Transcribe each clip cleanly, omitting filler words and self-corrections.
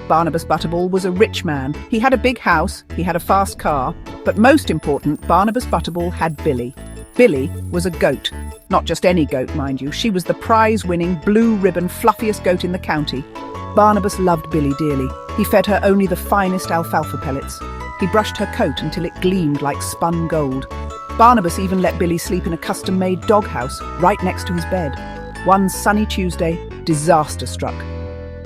Barnabas Butterball was a rich man. He had a big house, he had a fast car, but most important, Barnabas Butterball had Billy. Billy was a goat. Not just any goat, mind you. She was the prize-winning, blue-ribbon, fluffiest goat in the county. Barnabas loved Billy dearly. He fed her only the finest alfalfa pellets. He brushed her coat until it gleamed like spun gold. Barnabas even let Billy sleep in a custom-made doghouse right next to his bed. One sunny Tuesday, disaster struck.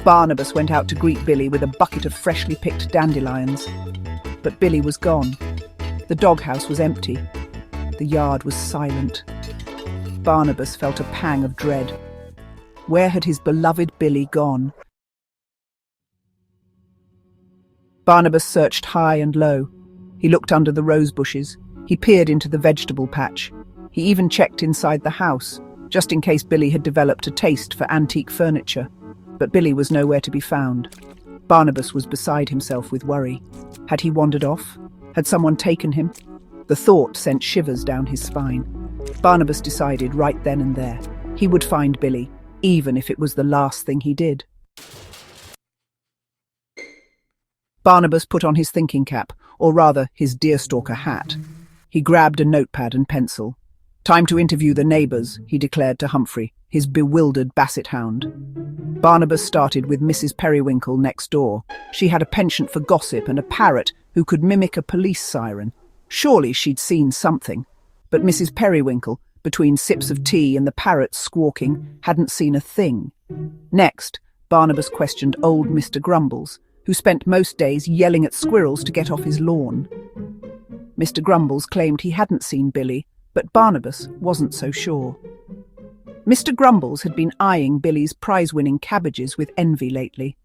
Barnabas went out to greet Billy with a bucket of freshly picked dandelions. But Billy was gone. The doghouse was empty. The yard was silent. Barnabas felt a pang of dread. Where had his beloved Billy gone? Barnabas searched high and low. He looked under the rose bushes. He peered into the vegetable patch. He even checked inside the house, just in case Billy had developed a taste for antique furniture. But Billy was nowhere to be found. Barnabas was beside himself with worry. Had he wandered off? Had someone taken him? The thought sent shivers down his spine. Barnabas decided right then and there he would find Billy, even if it was the last thing he did. Barnabas put on his thinking cap, or rather his deerstalker hat. He grabbed a notepad and pencil. Time to interview the neighbours, he declared to Humphrey, his bewildered basset hound. Barnabas started with Mrs. Periwinkle next door. She had a penchant for gossip and a parrot who could mimic a police siren. Surely she'd seen something. But Mrs. Periwinkle, between sips of tea and the parrot squawking, hadn't seen a thing. Next, Barnabas questioned old Mr. Grumbles, who spent most days yelling at squirrels to get off his lawn. Mr. Grumbles claimed he hadn't seen Billy, but Barnabas wasn't so sure. Mr. Grumbles had been eyeing Billy's prize-winning cabbages with envy lately.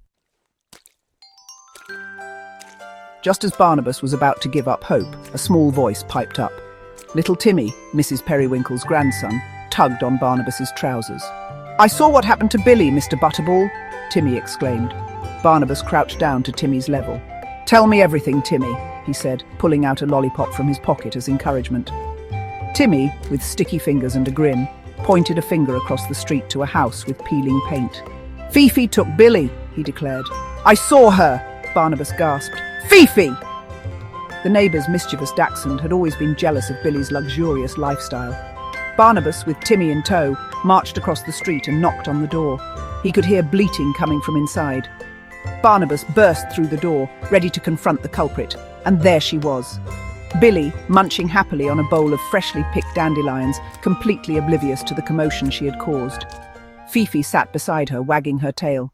Just as Barnabas was about to give up hope, a small voice piped up. Little Timmy, Mrs. Periwinkle's grandson, tugged on Barnabas's trousers. "I saw what happened to Billy, Mr. Butterball," Timmy exclaimed. Barnabas crouched down to Timmy's level. "Tell me everything, Timmy," he said, pulling out a lollipop from his pocket as encouragement. Timmy, with sticky fingers and a grin, pointed a finger across the street to a house with peeling paint. "Fifi took Billy," he declared. "I saw her," Barnabas gasped. "Fifi!" The neighbour's mischievous dachshund had always been jealous of Billy's luxurious lifestyle. Barnabas, with Timmy in tow, marched across the street and knocked on the door. He could hear bleating coming from inside. Barnabas burst through the door, ready to confront the culprit, and there she was. Billy, munching happily on a bowl of freshly picked dandelions, completely oblivious to the commotion she had caused. Fifi sat beside her, wagging her tail.